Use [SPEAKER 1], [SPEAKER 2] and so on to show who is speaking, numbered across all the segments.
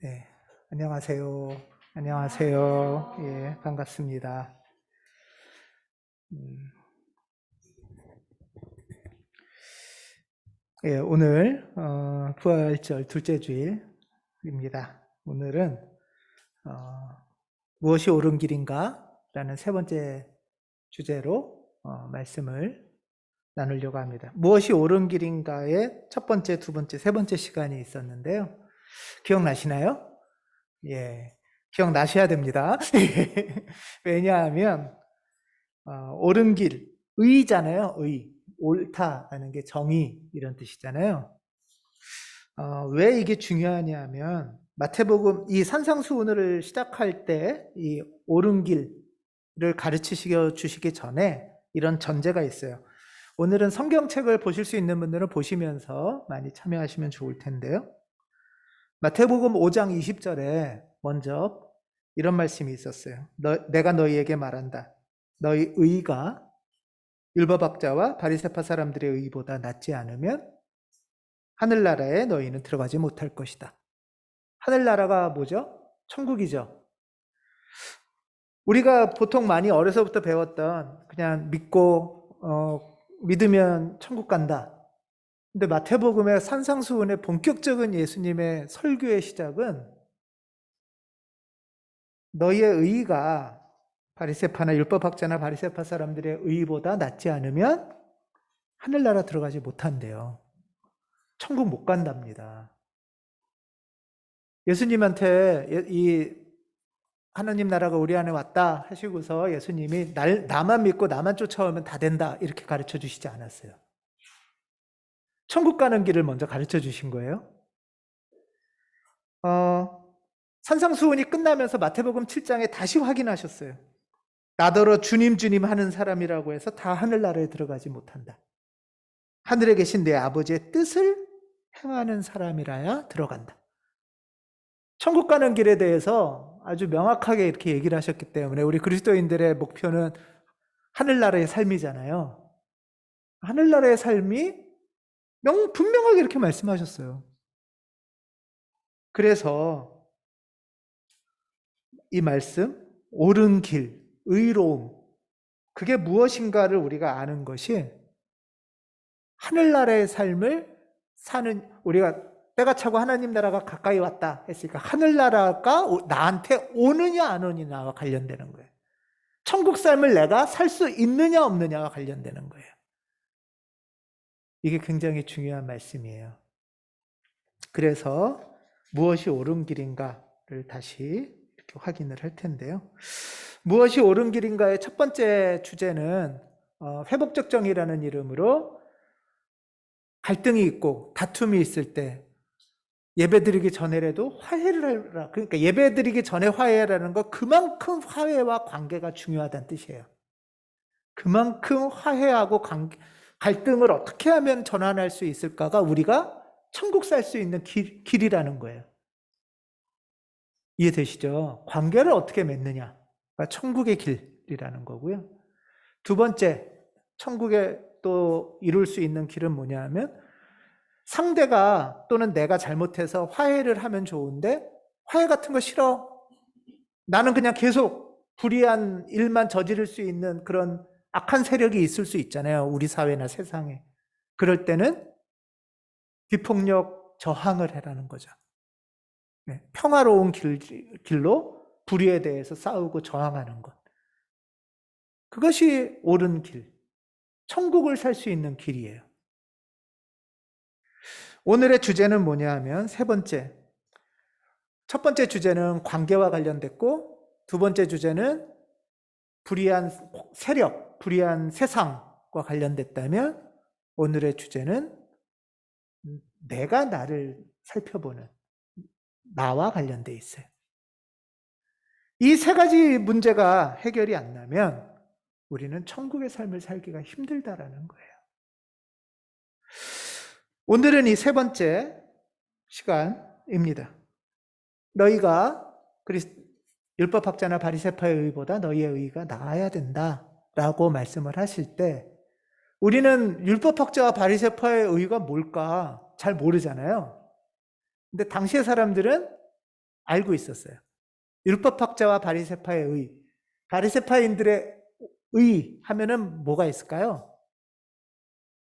[SPEAKER 1] 네, 안녕하세요. 안녕하세요. 예, 반갑습니다. 음, 예, 오늘 부활절 둘째 주일입니다. 오늘은 어, 무엇이 옳은 길인가? 라는 세 번째 주제로 말씀을 나누려고 합니다. 무엇이 옳은 길인가의 첫 번째, 두 번째, 세 번째 시간이 있었는데요. 기억나시나요? 예, 기억나셔야 됩니다. 왜냐하면 옳은 길, 의잖아요. 의. 옳다라는 게 정의 이런 뜻이잖아요. 왜 이게 중요하냐면 마태복음 이 산상수훈을 시작할 때 이 옳은 길을 가르치시켜 주시기 전에 이런 전제가 있어요. 오늘은 성경책을 보실 수 있는 분들은 보시면서 많이 참여하시면 좋을 텐데요. 마태복음 5장 20절에 먼저 이런 말씀이 있었어요. 내가 너희에게 말한다. 너희 의가 율법학자와 바리새파 사람들의 의보다 낫지 않으면 하늘나라에 너희는 들어가지 못할 것이다. 하늘나라가 뭐죠? 천국이죠. 우리가 보통 많이 어려서부터 배웠던 그냥 믿으면 천국 간다. 근데 마태복음의 산상수훈의 본격적인 예수님의 설교의 시작은 너희의 의가 바리새파나 율법학자나 바리새파 사람들의 의보다 낫지 않으면 하늘나라 들어가지 못한대요. 천국 못 간답니다. 예수님한테 이 하나님 나라가 우리 안에 왔다 하시고서 예수님이 나만 믿고 나만 쫓아오면 다 된다 이렇게 가르쳐 주시지 않았어요. 천국 가는 길을 먼저 가르쳐 주신 거예요. 산상수훈이 끝나면서 마태복음 7장에 다시 확인하셨어요. 나더러 주님 주님 하는 사람이라고 해서 다 하늘나라에 들어가지 못한다. 하늘에 계신 내 아버지의 뜻을 행하는 사람이라야 들어간다. 천국 가는 길에 대해서 아주 명확하게 이렇게 얘기를 하셨기 때문에 우리 그리스도인들의 목표는 하늘나라의 삶이잖아요. 하늘나라의 삶이 분명하게 이렇게 말씀하셨어요. 그래서 이 말씀, 옳은 길, 의로움, 그게 무엇인가를 우리가 아는 것이 하늘나라의 삶을 사는, 우리가 때가 차고 하나님 나라가 가까이 왔다 했으니까 하늘나라가 나한테 오느냐 안 오느냐와 관련되는 거예요. 천국 삶을 내가 살 수 있느냐 없느냐와 관련되는 거예요. 이게 굉장히 중요한 말씀이에요. 그래서 무엇이 옳은 길인가를 다시 이렇게 확인을 할 텐데요. 무엇이 옳은 길인가의 첫 번째 주제는 회복적 정의라는 이름으로 갈등이 있고 다툼이 있을 때 예배드리기 전에라도 화해를 하라. 그러니까 예배드리기 전에 화해라는 거 그만큼 화해와 관계가 중요하다는 뜻이에요. 그만큼 화해하고 갈등을 어떻게 하면 전환할 수 있을까가 우리가 천국 살 수 있는 길이라는 거예요. 이해되시죠? 관계를 어떻게 맺느냐가 천국의 길이라는 거고요. 두 번째, 천국에 또 이룰 수 있는 길은 뭐냐 하면 상대가 또는 내가 잘못해서 화해를 하면 좋은데 화해 같은 거 싫어. 나는 그냥 계속 불의한 일만 저지를 수 있는 그런 악한 세력이 있을 수 있잖아요. 우리 사회나 세상에. 그럴 때는 비폭력 저항을 해라는 거죠. 네, 평화로운 길로 불의에 대해서 싸우고 저항하는 것. 그것이 옳은 길, 천국을 살 수 있는 길이에요. 오늘의 주제는 뭐냐 하면 세 번째. 첫 번째 주제는 관계와 관련됐고 두 번째 주제는 불의한 세력, 불의한 세상과 관련됐다면 오늘의 주제는 내가 나를 살펴보는 나와 관련돼 있어요. 이 세 가지 문제가 해결이 안 나면 우리는 천국의 삶을 살기가 힘들다라는 거예요. 오늘은 이 세 번째 시간입니다. 너희가 율법학자나 바리새파의 의보다 너희의 의가 나아야 된다라고 말씀을 하실 때 우리는 율법학자와 바리새파의 의가 뭘까 잘 모르잖아요. 근데 당시의 사람들은 알고 있었어요. 율법학자와 바리새파의 의. 바리새파인들의 의 하면은 뭐가 있을까요?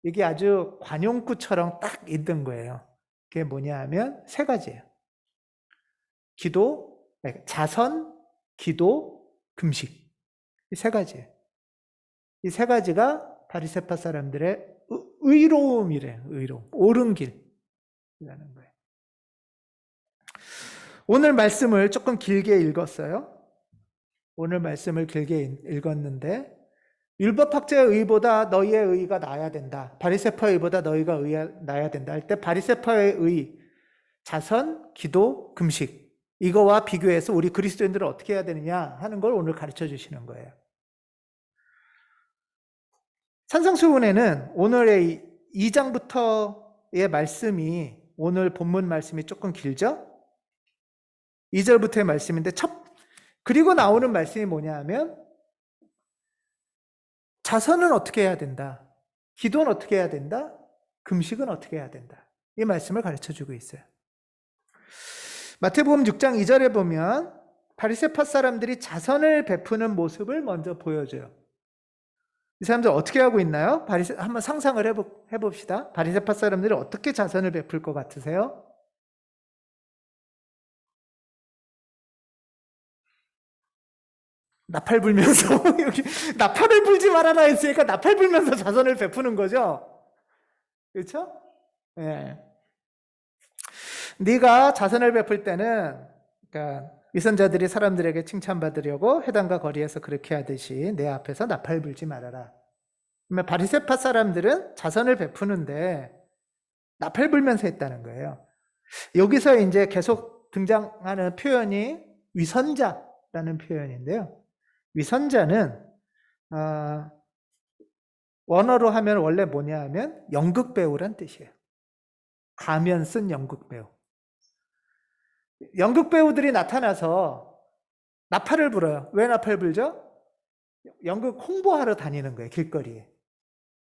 [SPEAKER 1] 이게 아주 관용구처럼 딱 있던 거예요. 그게 뭐냐 하면 세 가지예요. 기도, 자선, 기도, 금식. 이 세 가지예요. 이 세 가지가 바리새파 사람들의 의로움이래요. 의로움. 옳은 길이라는 거예요. 오늘 말씀을 조금 길게 읽었어요. 오늘 말씀을 길게 읽었는데 율법학자의 의보다 너희의 의가 나아야 된다. 바리새파의 의보다 너희가 나아야 된다 할 때 바리새파의 의, 자선, 기도, 금식 이거와 비교해서 우리 그리스도인들은 어떻게 해야 되느냐 하는 걸 오늘 가르쳐 주시는 거예요. 산상수훈에는 오늘의 2장부터의 말씀이 오늘 본문 말씀이 조금 길죠? 2절부터의 말씀인데 그리고 나오는 말씀이 뭐냐 하면 자선은 어떻게 해야 된다. 기도는 어떻게 해야 된다. 금식은 어떻게 해야 된다. 이 말씀을 가르쳐주고 있어요. 마태복음 6장 2절에 보면 바리새파 사람들이 자선을 베푸는 모습을 먼저 보여줘요. 이 사람들 어떻게 하고 있나요? 한번 상상을 해봅시다. 바리새파 사람들이 어떻게 자선을 베풀 것 같으세요? 나팔 불면서 여기 나팔을 불지 말아라 했으니까 나팔 불면서 자선을 베푸는 거죠. 그렇죠? 예. 네가 자선을 베풀 때는 그러니까 위선자들이 사람들에게 칭찬받으려고 회당과 거리에서 그렇게 하듯이 내 앞에서 나팔 불지 말아라. 그러면 바리새파 사람들은 자선을 베푸는데 나팔 불면서 했다는 거예요. 여기서 이제 계속 등장하는 표현이 위선자라는 표현인데요. 위선자는 원어로 하면 원래 뭐냐 하면 연극배우란 뜻이에요. 가면 쓴 연극배우. 연극배우들이 나타나서 나팔을 불어요. 왜 나팔 불죠? 연극 홍보하러 다니는 거예요. 길거리에.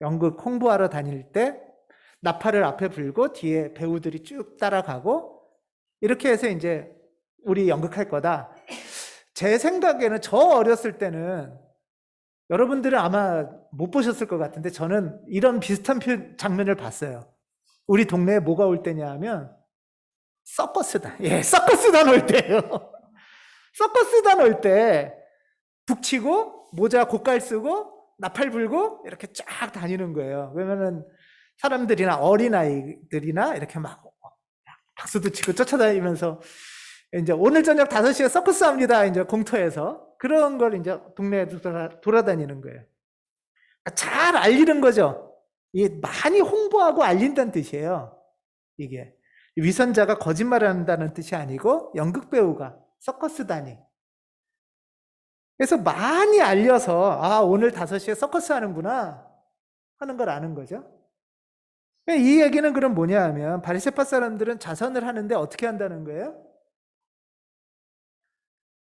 [SPEAKER 1] 연극 홍보하러 다닐 때 나팔을 앞에 불고 뒤에 배우들이 쭉 따라가고 이렇게 해서 이제 우리 연극할 거다. 제 생각에는 저 어렸을 때는 여러분들은 아마 못 보셨을 것 같은데 저는 이런 비슷한 장면을 봤어요. 우리 동네에 뭐가 올 때냐 하면 서커스단. 예, 서커스단 올 때예요. 서커스단 올 때 북치고 모자 고깔 쓰고 나팔 불고 이렇게 쫙 다니는 거예요. 그러면은 사람들이나 어린아이들이나 이렇게 막 박수도 치고 쫓아다니면서 이제 오늘 저녁 5시에 서커스 합니다. 이제 공터에서 그런 걸 이제 동네에 돌아다니는 거예요. 잘 알리는 거죠. 이게 많이 홍보하고 알린다는 뜻이에요. 이게 위선자가 거짓말을 한다는 뜻이 아니고 연극배우가 서커스단이 그래서 많이 알려서 오늘 5시에 서커스 하는구나 하는 걸 아는 거죠. 이 얘기는 그럼 뭐냐 하면 바리새파 사람들은 자선을 하는데 어떻게 한다는 거예요?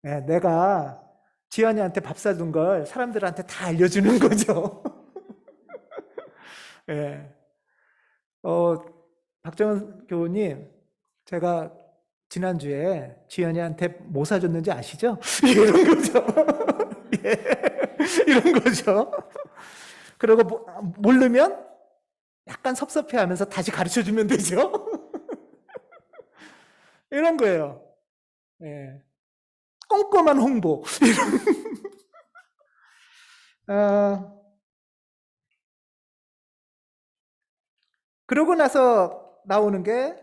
[SPEAKER 1] 네, 내가 지연이한테 밥 사준 걸 사람들한테 다 알려주는 거죠. 네. 박정은 교우님, 제가 지난주에 지연이한테 뭐 사줬는지 아시죠? 이런 거죠. 예, 이런 거죠. 그리고 모르면 약간 섭섭해 하면서 다시 가르쳐 주면 되죠. 이런 거예요. 예. 꼼꼼한 홍보. 그러고 나서 나오는 게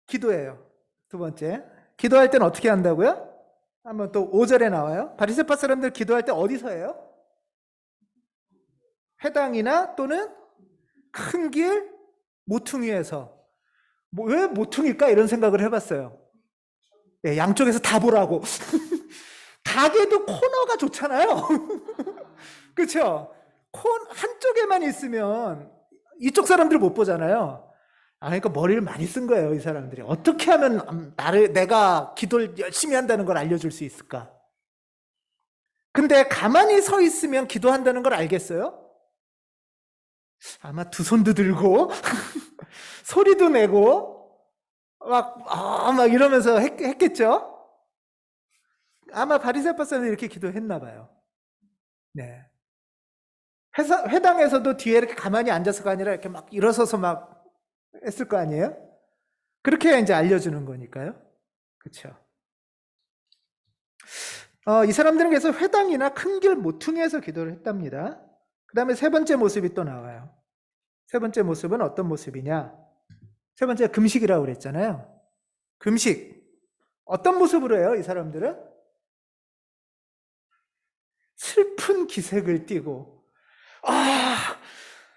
[SPEAKER 1] 기도예요. 두 번째. 기도할 때는 어떻게 한다고요? 한번 또 5절에 나와요. 바리새파 사람들 기도할 때 어디서 해요? 회당이나 또는 큰 길, 모퉁이에서. 왜 모퉁일까? 이런 생각을 해봤어요. 네, 양쪽에서 다 보라고. 가게도 코너가 좋잖아요. 그렇죠? 한쪽에만 있으면 이쪽 사람들 못 보잖아요. 그러니까 머리를 많이 쓴 거예요, 이 사람들이. 어떻게 하면 내가 기도를 열심히 한다는 걸 알려줄 수 있을까? 근데 가만히 서 있으면 기도한다는 걸 알겠어요? 아마 두 손도 들고 소리도 내고 막 이러면서 했겠죠? 아마 바리새파 사람들이 이렇게 기도했나 봐요. 네. 회당에서도 뒤에 이렇게 가만히 앉아서가 아니라 이렇게 막 일어서서 막 했을 거 아니에요? 그렇게 이제 알려주는 거니까요. 그렇죠. 이 사람들은 그래서 회당이나 큰 길 모퉁이에서 기도를 했답니다. 그 다음에 세 번째 모습이 또 나와요. 세 번째 모습은 어떤 모습이냐? 세 번째 금식이라고 그랬잖아요. 금식. 어떤 모습으로 해요, 이 사람들은? 슬픈 기색을 띠고,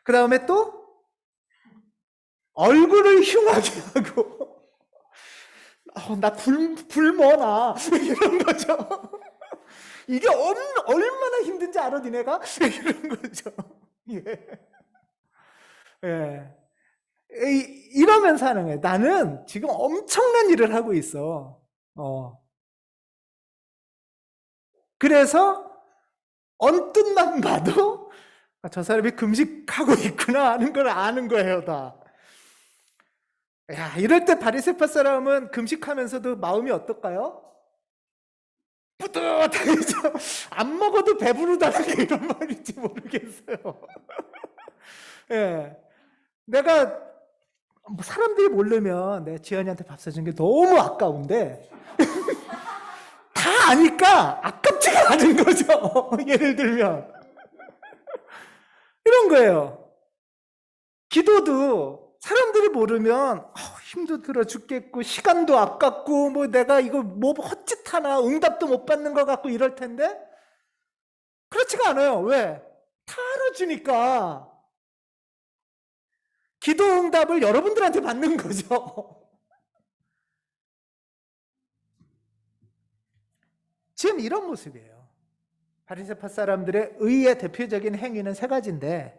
[SPEAKER 1] 그 다음에 또 얼굴을 흉하게 하고, 나 굶어, 이런 거죠. 이게 얼마나 힘든지 알아, 니네가? 이런 거죠. 예. 예. 이러면서 하는 거예요. 나는 지금 엄청난 일을 하고 있어. 그래서 언뜻만 봐도 저 사람이 금식하고 있구나 하는 걸 아는 거예요, 다. 야, 이럴 때 바리새파 사람은 금식하면서도 마음이 어떨까요? 뿌듯하겠죠. 안 먹어도 배부르다는 게 이런 말인지 모르겠어요. 예. 내가 사람들이 모르면 내가 지연이한테 밥 사준 게 너무 아까운데 다 아니까 아깝지가 않은 거죠. 예를 들면 이런 거예요. 기도도 사람들이 모르면 힘도 들어 죽겠고 시간도 아깝고 뭐 내가 이거 뭐 헛짓하나 응답도 못 받는 것 같고 이럴 텐데 그렇지가 않아요. 왜? 다 알아주니까 기도 응답을 여러분들한테 받는 거죠. 지금 이런 모습이에요. 바리새파 사람들의 의의 대표적인 행위는 세 가지인데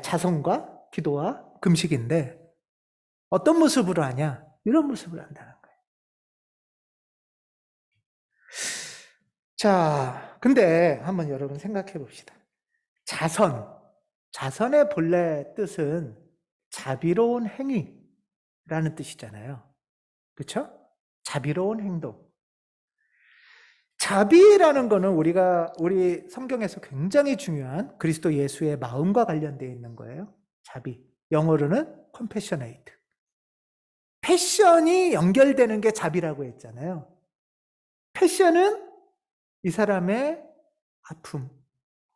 [SPEAKER 1] 자성과 기도와 금식인데 어떤 모습으로 하냐? 이런 모습으로 한다는 거예요. 자, 근데 한번 여러분 생각해 봅시다. 자선의 본래 뜻은 자비로운 행위라는 뜻이잖아요. 그렇죠? 자비로운 행동. 자비라는 거는 우리 성경에서 굉장히 중요한 그리스도 예수의 마음과 관련되어 있는 거예요. 자비. 영어로는 compassionate. 패션이 연결되는 게 자비라고 했잖아요. 패션은 이 사람의 아픔,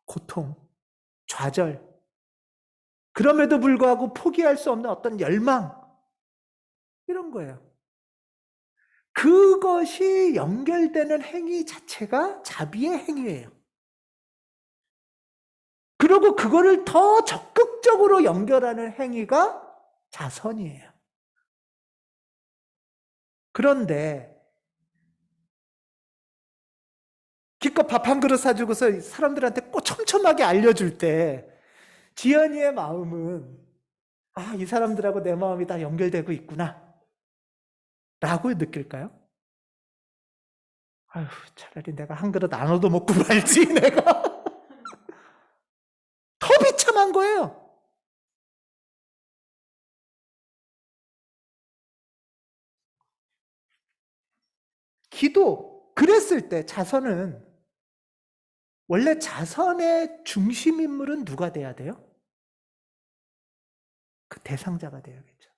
[SPEAKER 1] 고통, 좌절, 그럼에도 불구하고 포기할 수 없는 어떤 열망, 이런 거예요. 그것이 연결되는 행위 자체가 자비의 행위예요. 그리고 그거를 더 적극적으로 연결하는 행위가 자선이에요. 그런데 기껏 밥 한 그릇 사주고서 사람들한테 촘촘하게 알려줄 때 지연이의 마음은 이 사람들하고 내 마음이 다 연결되고 있구나 라고 느낄까요? 아휴, 차라리 내가 한 그릇 안 얻어 먹고 말지 내가. 더 비참한 거예요. 기도, 그랬을 때 자선은 원래 자선의 중심 인물은 누가 돼야 돼요? 그 대상자가 돼야겠죠.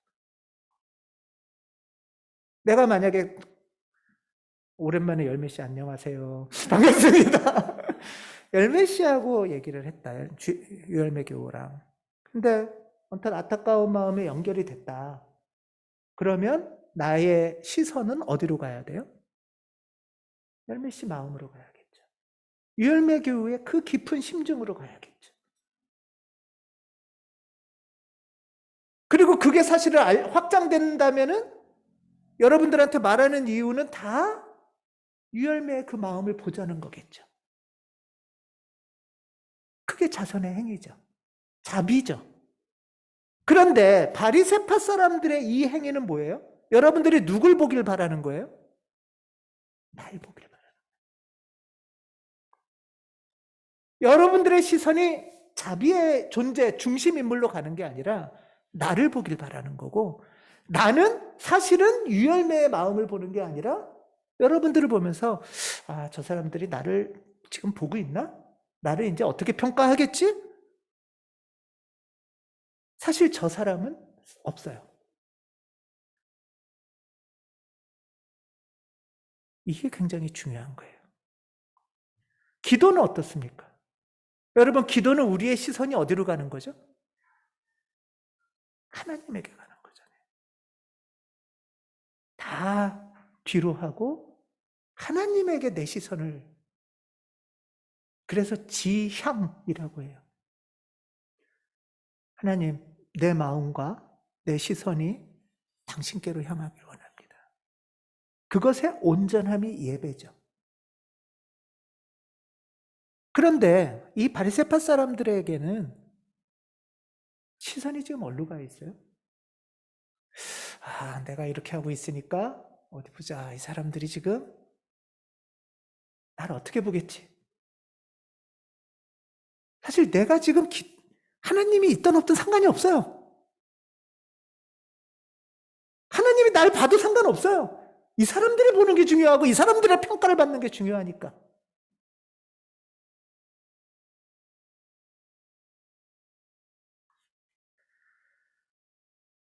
[SPEAKER 1] 내가 만약에 오랜만에 열매 씨 안녕하세요. 반갑습니다. 열매 씨하고 얘기를 했다. 유열매 교우랑. 근데 언뜻 안타까운 마음에 연결이 됐다. 그러면 나의 시선은 어디로 가야 돼요? 열매 씨 마음으로 가야겠죠. 유열매 교우의 그 깊은 심중으로 가야겠죠. 그리고 그게 사실을 확장된다면은 여러분들한테 말하는 이유는 다 유열매의 그 마음을 보자는 거겠죠. 그게 자선의 행위죠. 자비죠. 그런데 바리새파 사람들의 이 행위는 뭐예요? 여러분들이 누굴 보길 바라는 거예요? 날 보길 바라는 거예요. 여러분들의 시선이 자비의 존재, 중심 인물로 가는 게 아니라 나를 보길 바라는 거고 나는 사실은 유열매의 마음을 보는 게 아니라 여러분들을 보면서 저 사람들이 나를 지금 보고 있나? 나를 이제 어떻게 평가하겠지? 사실 저 사람은 없어요. 이게 굉장히 중요한 거예요. 기도는 어떻습니까? 여러분, 기도는 우리의 시선이 어디로 가는 거죠? 하나님에게 가는 거잖아요. 다 뒤로 하고 하나님에게 내 시선을, 그래서 지향이라고 해요. 하나님, 내 마음과 내 시선이 당신께로 향하길 원합니다. 그것의 온전함이 예배죠. 그런데 이 바리새파 사람들에게는 시선이 지금 어디로 가 있어요? 내가 이렇게 하고 있으니까 어디 보자. 이 사람들이 지금 나를 어떻게 보겠지? 사실 내가 지금 하나님이 있든 없든 상관이 없어요. 하나님이 날 봐도 상관없어요. 이 사람들이 보는 게 중요하고 이 사람들의 평가를 받는 게 중요하니까.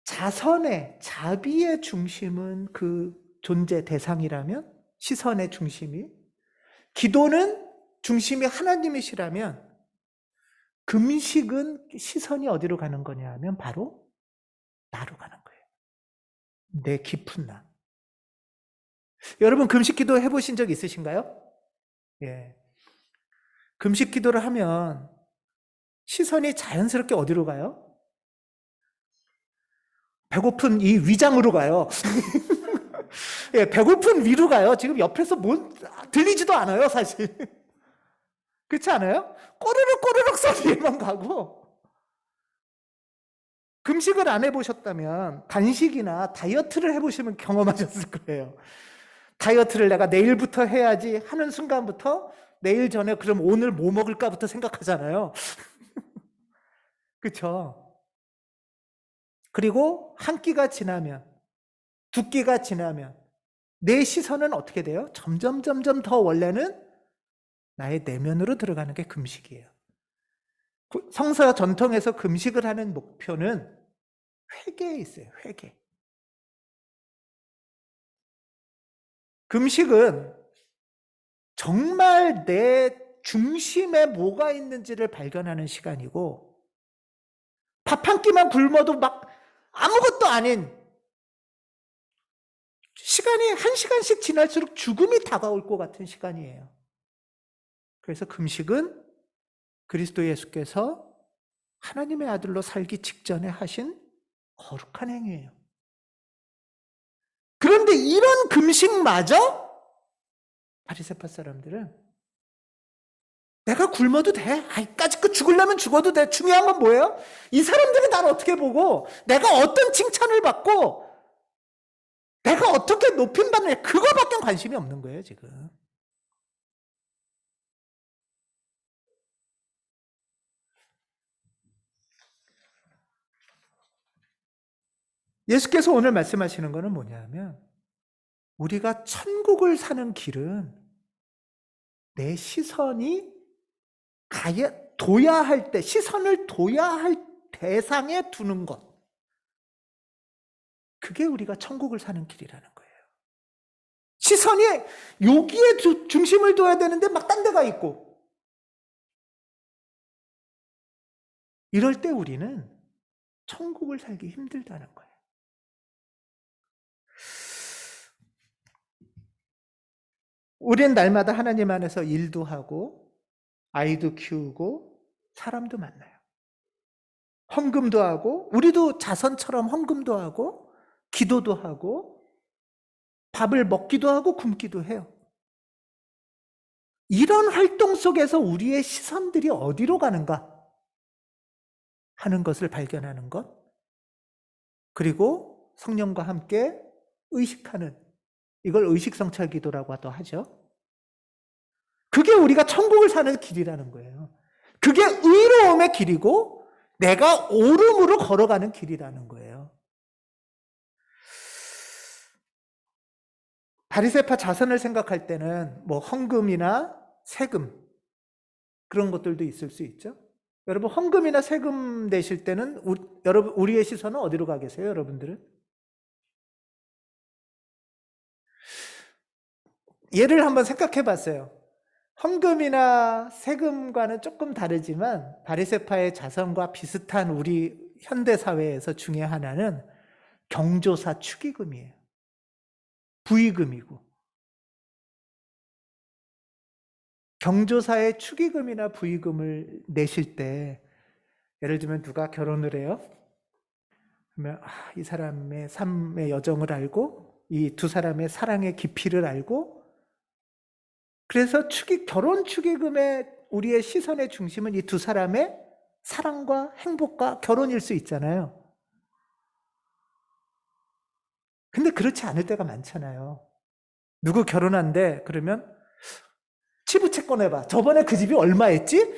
[SPEAKER 1] 자선의, 자비의 중심은 그 존재 대상이라면, 시선의 중심이, 기도는 중심이 하나님이시라면, 금식은 시선이 어디로 가는 거냐 하면 바로 나로 가는 거예요. 내 깊은 나. 여러분, 금식 기도 해보신 적 있으신가요? 예. 금식 기도를 하면 시선이 자연스럽게 어디로 가요? 배고픈 이 위장으로 가요. 예, 배고픈 위로 가요. 지금 옆에서 들리지도 않아요, 사실. 그렇지 않아요? 꼬르륵 꼬르륵 소리에만 가고. 금식을 안 해보셨다면 단식이나 다이어트를 해보시면 경험하셨을 거예요. 다이어트를 내가 내일부터 해야지 하는 순간부터 내일 전에 그럼 오늘 뭐 먹을까부터 생각하잖아요. 그렇죠? 그리고 한 끼가 지나면, 두 끼가 지나면 내 시선은 어떻게 돼요? 점점 더 원래는 나의 내면으로 들어가는 게 금식이에요. 성서 전통에서 금식을 하는 목표는 회개에 있어요. 회개. 금식은 정말 내 중심에 뭐가 있는지를 발견하는 시간이고, 밥 한 끼만 굶어도 막 아무것도 아닌 시간이 1시간씩 지날수록 죽음이 다가올 것 같은 시간이에요. 그래서 금식은 그리스도 예수께서 하나님의 아들로 살기 직전에 하신 거룩한 행위예요. 그런데 이런 금식마저 바리새파 사람들은 내가 굶어도 돼. 까짓거 죽으려면 죽어도 돼. 중요한 건 뭐예요? 이 사람들이 나를 어떻게 보고 내가 어떤 칭찬을 받고 내가 어떻게 높임받느냐, 그거밖에 관심이 없는 거예요, 지금. 예수께서 오늘 말씀하시는 거는 뭐냐면, 우리가 천국을 사는 길은 내 시선이 둬야 할 때, 시선을 둬야 할 대상에 두는 것. 그게 우리가 천국을 사는 길이라는 거예요. 시선이 여기에 중심을 둬야 되는데 막 딴 데가 있고. 이럴 때 우리는 천국을 살기 힘들다는 거예요. 우린 날마다 하나님 안에서 일도 하고 아이도 키우고 사람도 만나요. 헌금도 하고, 우리도 자선처럼 헌금도 하고 기도도 하고 밥을 먹기도 하고 굶기도 해요. 이런 활동 속에서 우리의 시선들이 어디로 가는가 하는 것을 발견하는 것, 그리고 성령과 함께 의식하는, 이걸 의식성찰 기도라고도 하죠. 그게 우리가 천국을 사는 길이라는 거예요. 그게 의로움의 길이고 내가 옳음으로 걸어가는 길이라는 거예요. 바리새파 자선을 생각할 때는 뭐 헌금이나 세금 그런 것들도 있을 수 있죠. 여러분 헌금이나 세금 내실 때는 여러분 우리의 시선은 어디로 가 계세요, 여러분들은? 예를 한번 생각해 봤어요. 헌금이나 세금과는 조금 다르지만 바리새파의 자선과 비슷한 우리 현대 사회에서 중에 하나는 경조사 축의금이에요. 부의금이고. 경조사의 축의금이나 부의금을 내실 때 예를 들면 누가 결혼을 해요. 그러면 이 사람의 삶의 여정을 알고 이 두 사람의 사랑의 깊이를 알고 그래서 결혼 축의금의 우리의 시선의 중심은 이 두 사람의 사랑과 행복과 결혼일 수 있잖아요. 근데 그렇지 않을 때가 많잖아요. 누구 결혼한대 그러면 치부채 꺼내봐. 저번에 그 집이 얼마였지?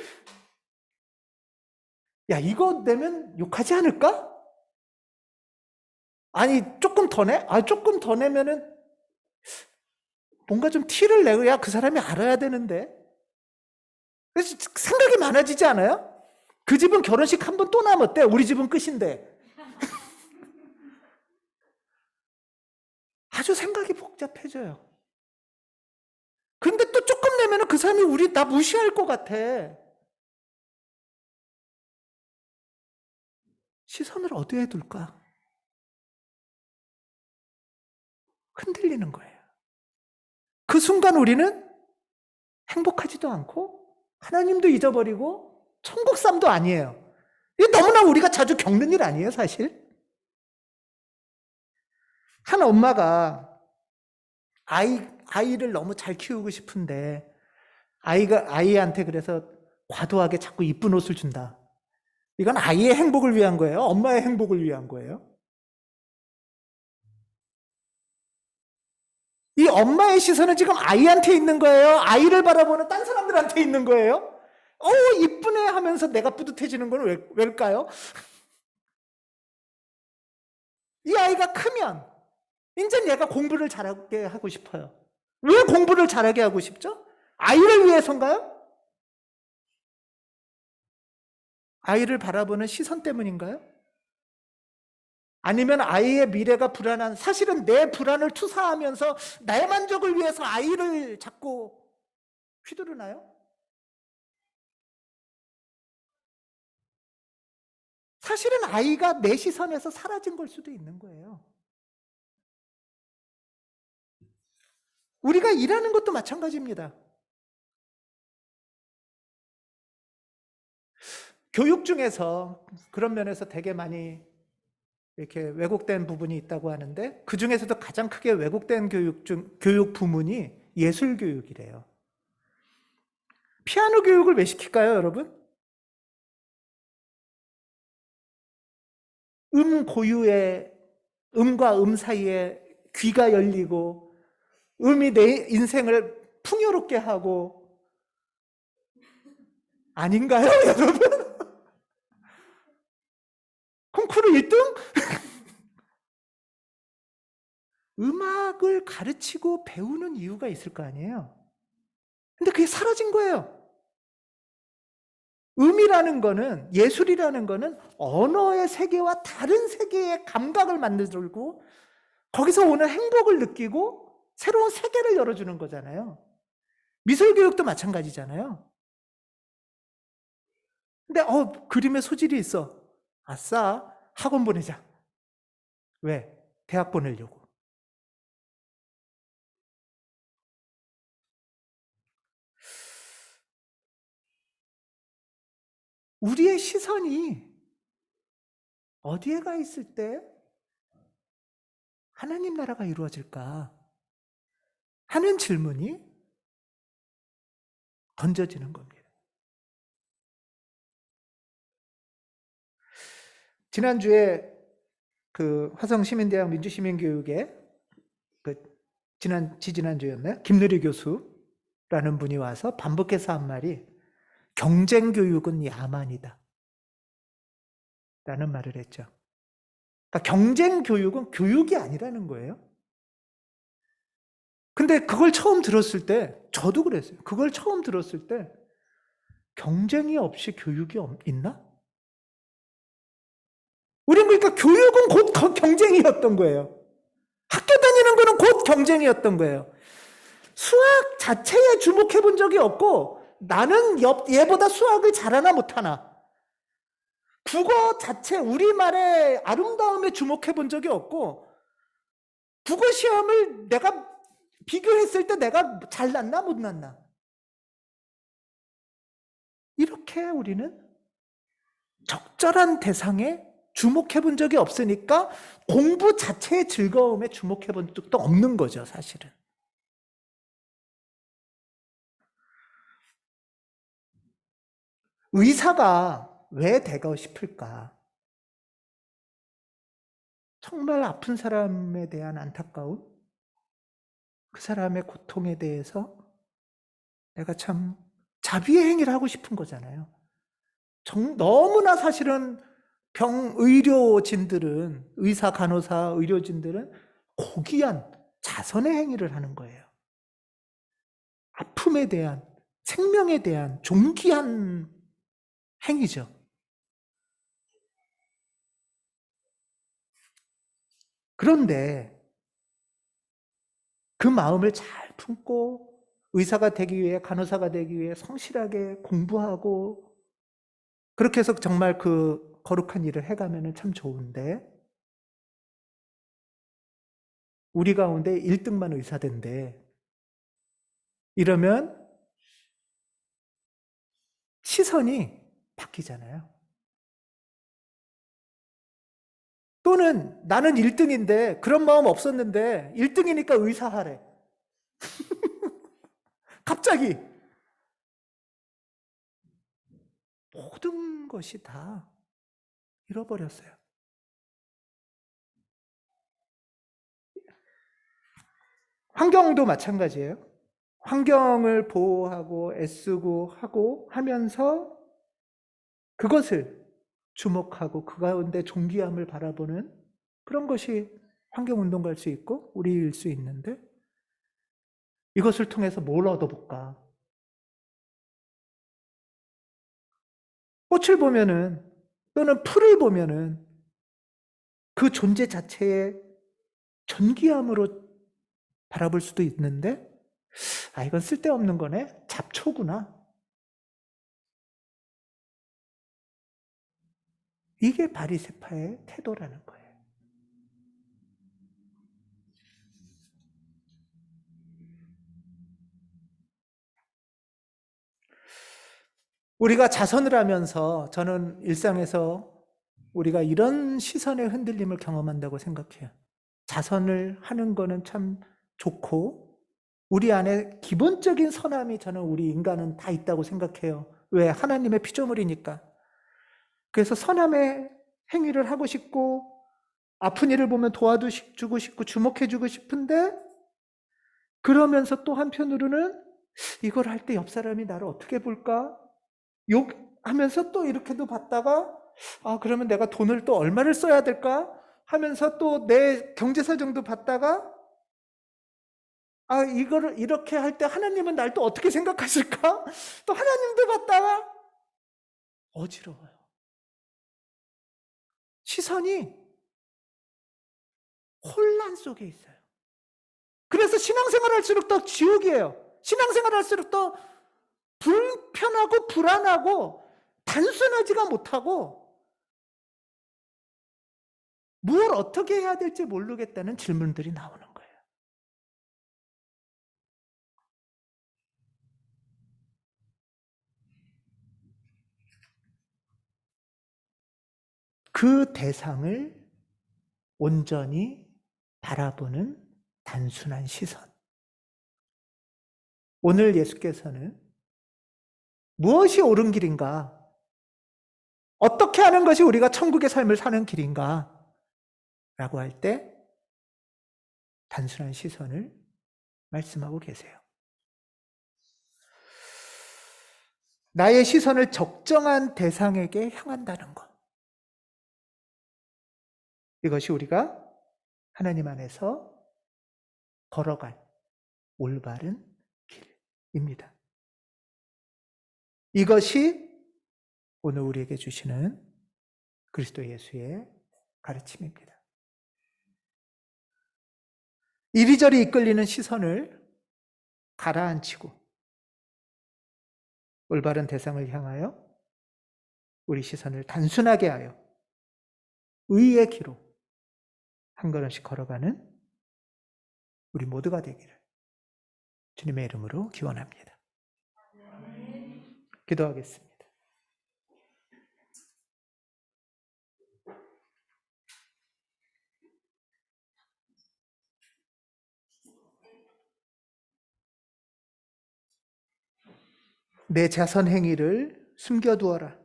[SPEAKER 1] 야, 이거 내면 욕하지 않을까? 아니 조금 더 내? 조금 더 내면은 뭔가 좀 티를 내야 그 사람이 알아야 되는데. 그래서 생각이 많아지지 않아요? 그 집은 결혼식 한 번 또 남았대. 우리 집은 끝인데. 아주 생각이 복잡해져요. 근데 또 조금 내면은 그 사람이 나 무시할 것 같아. 시선을 어디에 둘까? 흔들리는 거예요. 그 순간 우리는 행복하지도 않고 하나님도 잊어버리고 천국 삶도 아니에요. 이게 너무나 우리가 자주 겪는 일 아니에요, 사실? 한 엄마가 아이를 너무 잘 키우고 싶은데 아이한테 그래서 과도하게 자꾸 이쁜 옷을 준다. 이건 아이의 행복을 위한 거예요? 엄마의 행복을 위한 거예요? 이 엄마의 시선은 지금 아이한테 있는 거예요? 아이를 바라보는 딴 사람들한테 있는 거예요? 이쁘네 하면서 내가 뿌듯해지는 건 왜일까요? 이 아이가 크면 이제 얘가 공부를 잘하게 하고 싶어요. 왜 공부를 잘하게 하고 싶죠? 아이를 위해서인가요? 아이를 바라보는 시선 때문인가요? 아니면 아이의 미래가 불안한, 사실은 내 불안을 투사하면서 나의 만족을 위해서 아이를 자꾸 휘두르나요? 사실은 아이가 내 시선에서 사라진 걸 수도 있는 거예요. 우리가 일하는 것도 마찬가지입니다. 교육 중에서 그런 면에서 되게 많이 이렇게 왜곡된 부분이 있다고 하는데 그 중에서도 가장 크게 왜곡된 교육 부문이 예술 교육이래요. 피아노 교육을 왜 시킬까요, 여러분? 고유의 음과 사이에 귀가 열리고 음이 내 인생을 풍요롭게 하고 아닌가요, 여러분? 콩쿠르 1등? 음악을 가르치고 배우는 이유가 있을 거 아니에요. 근데 그게 사라진 거예요. 음이라는 거는, 예술이라는 거는 언어의 세계와 다른 세계의 감각을 만들고 거기서 오는 행복을 느끼고 새로운 세계를 열어주는 거잖아요. 미술 교육도 마찬가지잖아요. 근데 그림에 소질이 있어. 아싸, 학원 보내자. 왜? 대학 보내려고. 우리의 시선이 어디에 가 있을 때 하나님 나라가 이루어질까 하는 질문이 던져지는 겁니다. 지난주에 그 화성시민대학 민주시민교육에 지난주였나요? 김누리 교수라는 분이 와서 반복해서 한 말이 경쟁교육은 야만이다 라는 말을 했죠. 그러니까 경쟁교육은 교육이 아니라는 거예요. 근데 그걸 처음 들었을 때, 저도 그랬어요. 그걸 처음 들었을 때, 경쟁이 없이 교육이 있나? 우린 그러니까 교육은 곧 경쟁이었던 거예요. 학교 다니는 거는 곧 경쟁이었던 거예요. 수학 자체에 주목해 본 적이 없고, 나는 얘보다 수학을 잘하나 못하나. 국어 자체, 우리말의 아름다움에 주목해 본 적이 없고, 국어 시험을 내가 비교했을 때 내가 잘났나 못났나. 이렇게 우리는 적절한 대상에 주목해 본 적이 없으니까 공부 자체의 즐거움에 주목해 본 적도 없는 거죠, 사실은. 의사가 왜 되고 싶을까? 정말 아픈 사람에 대한 안타까움? 그 사람의 고통에 대해서 내가 참 자비의 행위를 하고 싶은 거잖아요. 너무나 사실은 의료진들은, 의사, 간호사, 의료진들은 고귀한 자선의 행위를 하는 거예요. 아픔에 대한, 생명에 대한 존귀한 행위죠. 그런데 그 마음을 잘 품고 의사가 되기 위해, 간호사가 되기 위해 성실하게 공부하고, 그렇게 해서 정말 그 거룩한 일을 해가면 참 좋은데, 우리 가운데 1등만 의사 된대. 이러면 시선이 바뀌잖아요. 또는 나는 1등인데 그런 마음 없었는데 1등이니까 의사 하래. 갑자기 모든 것이 다 잃어버렸어요. 환경도 마찬가지예요. 환경을 보호하고 애쓰고 하고 하면서 그것을 주목하고 그 가운데 존귀함을 바라보는 그런 것이 환경운동가 할 수 있고 우리일 수 있는데, 이것을 통해서 뭘 얻어볼까? 꽃을 보면은, 또는 풀을 보면은 그 존재 자체의 존귀함으로 바라볼 수도 있는데, 아, 이건 쓸데없는 거네? 잡초구나. 이게 바리새파의 태도라는 거예요. 우리가 자선을 하면서 저는 일상에서 우리가 이런 시선의 흔들림을 경험한다고 생각해요. 자선을 하는 거는 참 좋고, 우리 안에 기본적인 선함이 저는 우리 인간은 다 있다고 생각해요. 왜? 하나님의 피조물이니까. 그래서 선함의 행위를 하고 싶고, 아픈 이를 보면 도와주고 싶고, 주목해주고 싶은데, 그러면서 또 한편으로는 이걸 할 때 옆 사람이 나를 어떻게 볼까? 욕하면서 또 이렇게도 봤다가, 아, 그러면 내가 돈을 또 얼마를 써야 될까? 하면서 또 내 경제 사정도 봤다가, 아, 이거를 이렇게 할 때 하나님은 날 또 어떻게 생각하실까? 또 하나님도 봤다가 어지러워요. 시선이 혼란 속에 있어요. 그래서 신앙생활 할수록 더 지옥이에요. 신앙생활 할수록 더 불편하고 불안하고 단순하지가 못하고 무엇을 어떻게 해야 될지 모르겠다는 질문들이 나오는 거예요. 그 대상을 온전히 바라보는 단순한 시선. 오늘 예수께서는 무엇이 옳은 길인가? 어떻게 하는 것이 우리가 천국의 삶을 사는 길인가? 라고 할 때 단순한 시선을 말씀하고 계세요. 나의 시선을 적정한 대상에게 향한다는 것. 이것이 우리가 하나님 안에서 걸어갈 올바른 길입니다. 이것이 오늘 우리에게 주시는 그리스도 예수의 가르침입니다. 이리저리 이끌리는 시선을 가라앉히고 올바른 대상을 향하여 우리 시선을 단순하게 하여 의의 길로 한 걸음씩 걸어가는 우리 모두가 되기를 주님의 이름으로 기원합니다. 기도하겠습니다. 내 자선 행위를 숨겨두어라.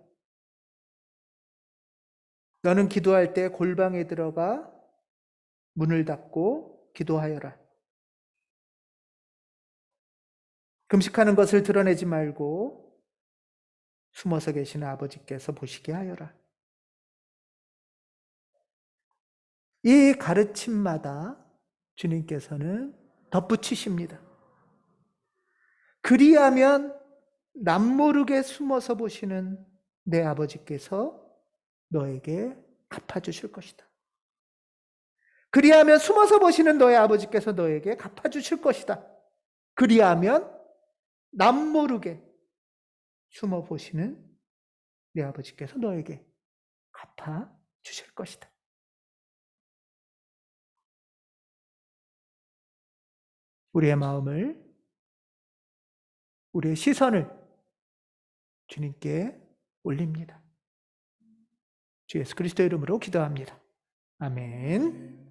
[SPEAKER 1] 너는 기도할 때 골방에 들어가 문을 닫고 기도하여라. 금식하는 것을 드러내지 말고 숨어서 계시는 아버지께서 보시게 하여라. 이 가르침마다 주님께서는 덧붙이십니다. 그리하면 남모르게 숨어서 보시는 내 아버지께서 너에게 갚아주실 것이다. 그리하면 숨어서 보시는 너의 아버지께서 너에게 갚아주실 것이다. 그리하면 남모르게 숨어 보시는 내 아버지께서 너에게 갚아주실 것이다. 우리의 마음을, 우리의 시선을 주님께 올립니다. 주 예수 그리스도의 이름으로 기도합니다. 아멘.